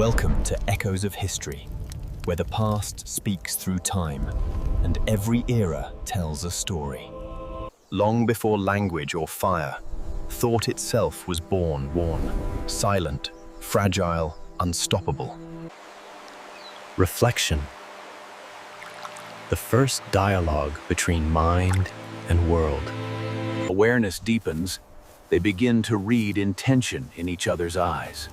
Welcome to Echoes of History, where the past speaks through time, and every era tells a story. Long before language or fire, thought itself was born, silent, fragile, unstoppable. Reflection. The first dialogue between mind and world. Awareness deepens, they begin to read intention in each other's eyes.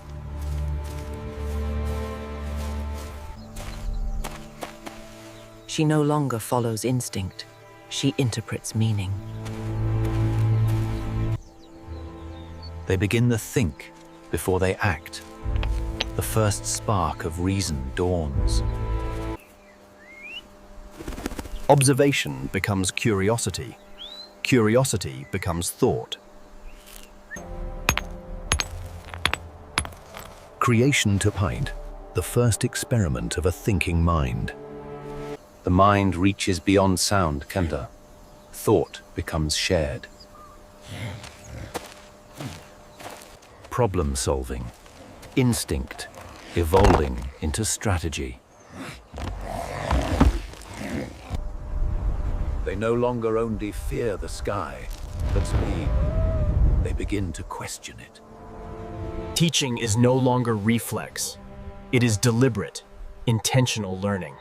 She no longer follows instinct. She interprets meaning. They begin to think before they act. The first spark of reason dawns. Observation becomes curiosity. Curiosity becomes thought. Creation to mind, the first experiment of a thinking mind. The mind reaches beyond sound, Kenda. Thought becomes shared. Problem solving. Instinct evolving into strategy. They no longer only fear the sky, but speed. They begin to question it. Teaching is no longer reflex. It is deliberate, intentional learning.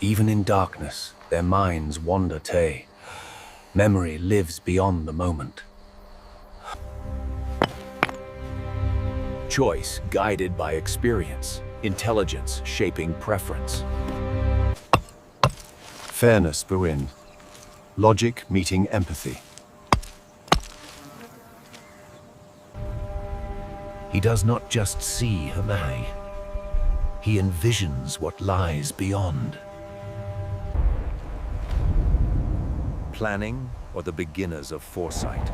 Even in darkness, their minds wander. Memory lives beyond the moment. Choice guided by experience, intelligence shaping preference. Fairness begin. Logic meeting empathy. He does not just see humanity. He envisions what lies beyond. Planning or the beginners of foresight.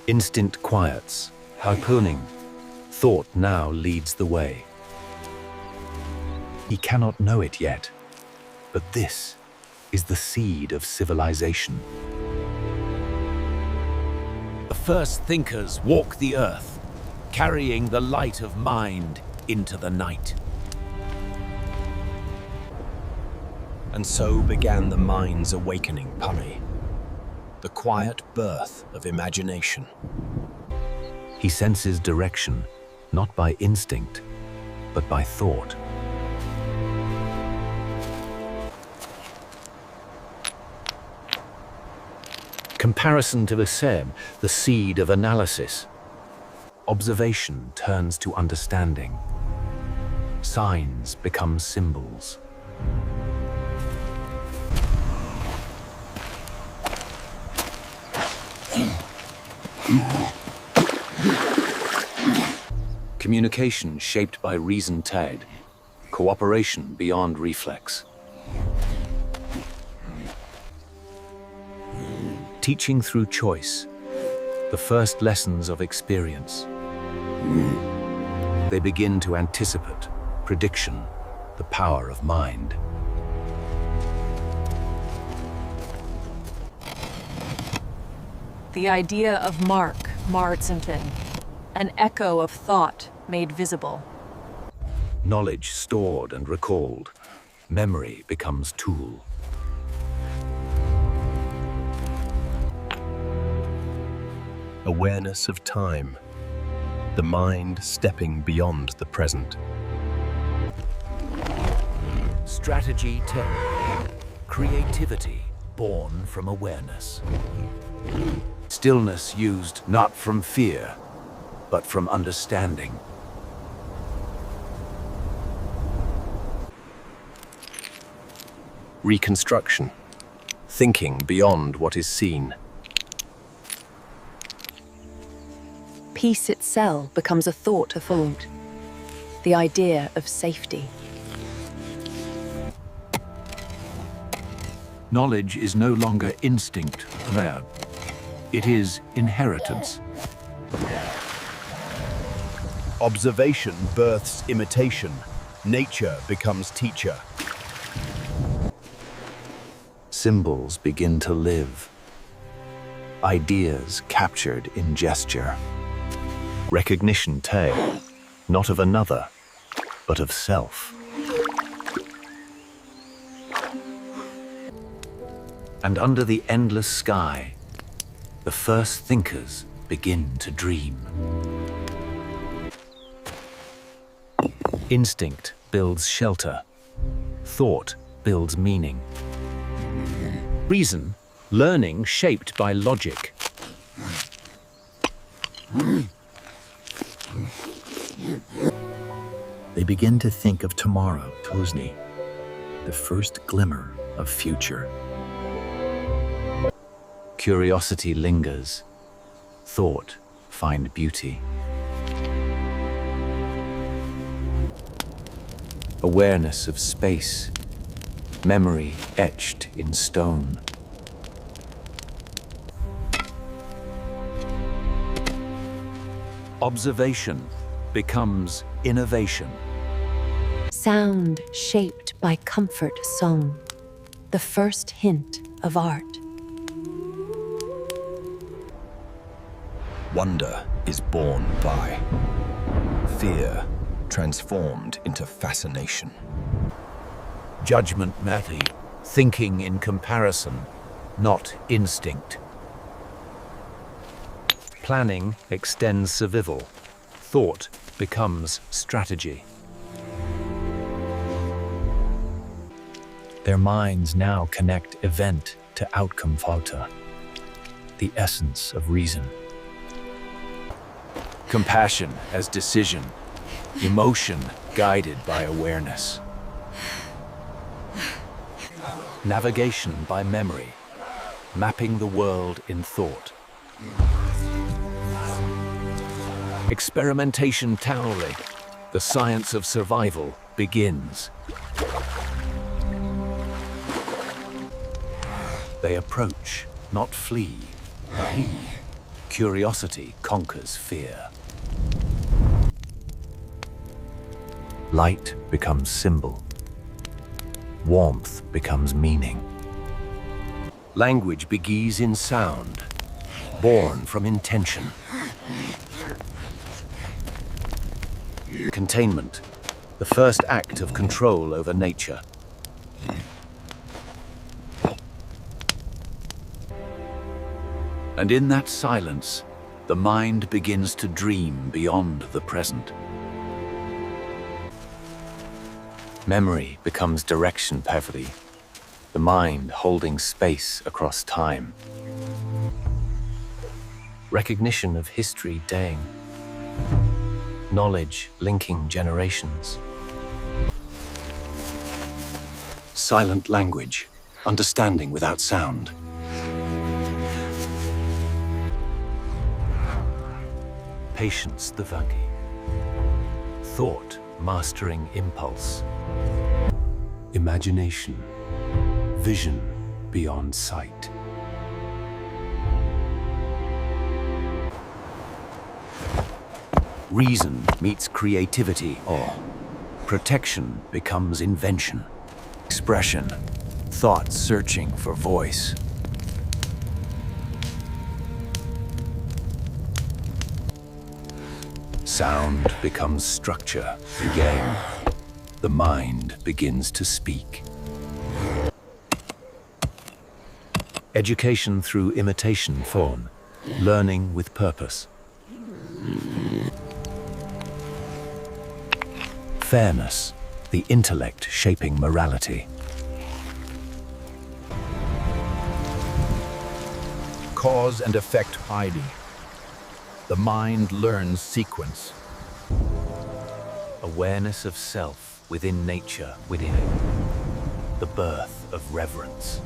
Instinct quiets, harpooning. Thought now leads the way. He cannot know it yet, but this is the seed of civilization. The first thinkers walk the earth, carrying the light of mind into the night. And so began the mind's awakening, Pali, the quiet birth of imagination. He senses direction, not by instinct, but by thought. Comparison to Visem, the seed of analysis. Observation turns to understanding. Signs become symbols. Communication shaped by reason tag. Cooperation beyond reflex. Teaching through choice. The first lessons of experience. They begin to anticipate, prediction, the power of mind. The idea of Martsenton, an echo of thought made visible. Knowledge stored and recalled. Memory becomes tool. Awareness of time, the mind stepping beyond the present. Strategy 10. Creativity born from awareness. Stillness used not from fear, but from understanding. Reconstruction, thinking beyond what is seen. Peace itself becomes a thought afloat, the idea of safety. Knowledge is no longer instinct there. It is inheritance. Observation births imitation. Nature becomes teacher. Symbols begin to live. ideas captured in gesture. Recognition tale, not of another, but of self. And under the endless sky, the first thinkers begin to dream. Instinct builds shelter. Thought builds meaning. Reason, learning shaped by logic. They begin to think of tomorrow, Tosni, the first glimmer of future. Curiosity lingers. Thought find beauty. Awareness of space. Memory etched in stone. Observation becomes innovation. Sound shaped by comfort song, the first hint of art. Wonder is born by fear, transformed into fascination. Judgment method, thinking in comparison, not instinct. Planning extends survival. Thought becomes strategy. Their minds now connect event to outcome falta, the essence of reason. Compassion as decision, emotion guided by awareness. Navigation by memory, mapping the world in thought. Experimentation Tauri, the science of survival begins. They approach, not flee. Curiosity conquers fear. Light becomes symbol. Warmth becomes meaning. Language begins in sound, born from intention. Containment, the first act of control over nature. And in that silence, the mind begins to dream beyond the present. Memory becomes direction perfectly, the mind holding space across time. Recognition of history dang. Knowledge linking generations. Silent language, understanding without sound. Patience the Vangi. Thought mastering impulse. Imagination, vision beyond sight. Reason meets creativity, or protection becomes invention. Expression, thought searching for voice. Sound becomes structure, the game. The mind begins to speak. Education through imitation form, learning with purpose. Fairness, the intellect shaping morality. Cause and effect hiding. The mind learns sequence. Awareness of self within nature, within it. The birth of reverence.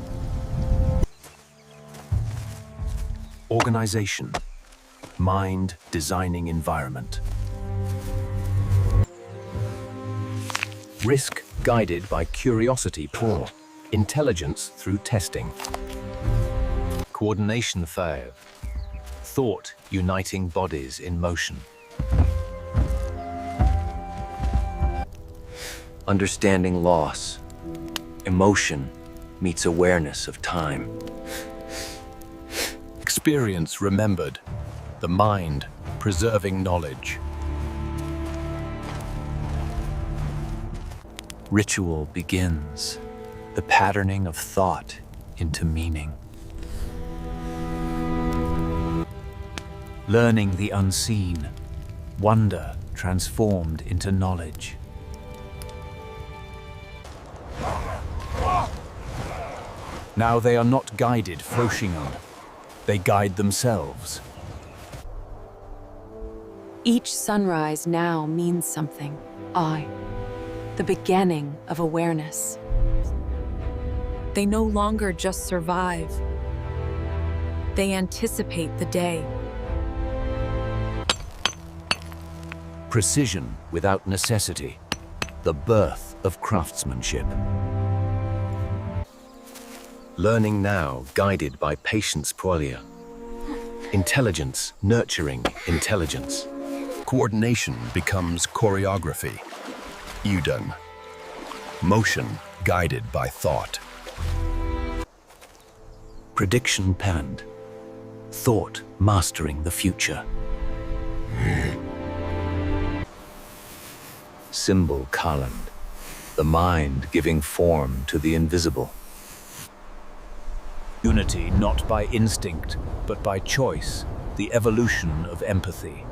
Organization. Mind designing environment. Risk guided by curiosity pour. Intelligence through testing. Coordination 5. Thought uniting bodies in motion. Understanding loss. Emotion meets awareness of time. Experience remembered, the mind preserving knowledge. Ritual begins, the patterning of thought into meaning. Learning the unseen, wonder transformed into knowledge. Now they are not guided Froshingen, they guide themselves. Each sunrise now means something. The beginning of awareness. They no longer just survive. They anticipate the day. Precision without necessity, the birth of craftsmanship. Learning now guided by patience poilia. Intelligence nurturing intelligence. Coordination becomes choreography. Udon. Motion guided by thought. Prediction penned, thought mastering the future. Symbol Kalend, the mind giving form to the invisible. Unity not by instinct, but by choice, the evolution of empathy.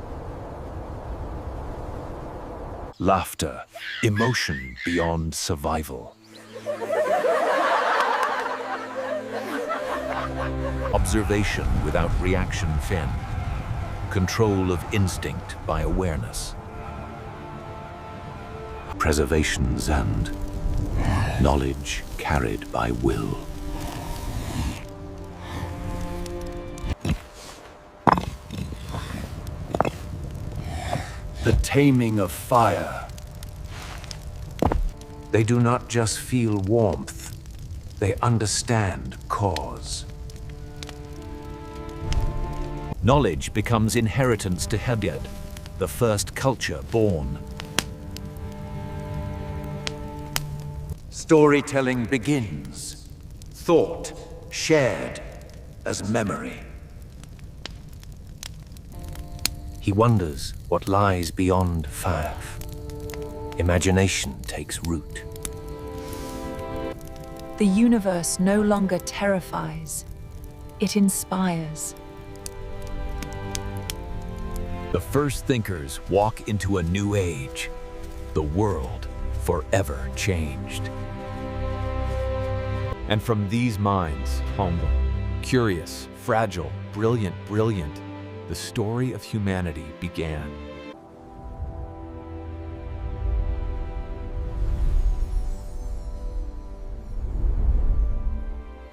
Laughter, emotion beyond survival. Observation without reaction fin. Control of instinct by awareness. Preservation Zand. Knowledge carried by will. The taming of fire. They do not just feel warmth, they understand cause. Knowledge becomes inheritance to Hedyad, the first culture born. Storytelling begins, thought shared as memory. He wonders what lies beyond Faf. Imagination takes root. The universe no longer terrifies. It inspires. The first thinkers walk into a new age, the world forever changed. And from these minds, humble, curious, fragile, brilliant, the story of humanity began.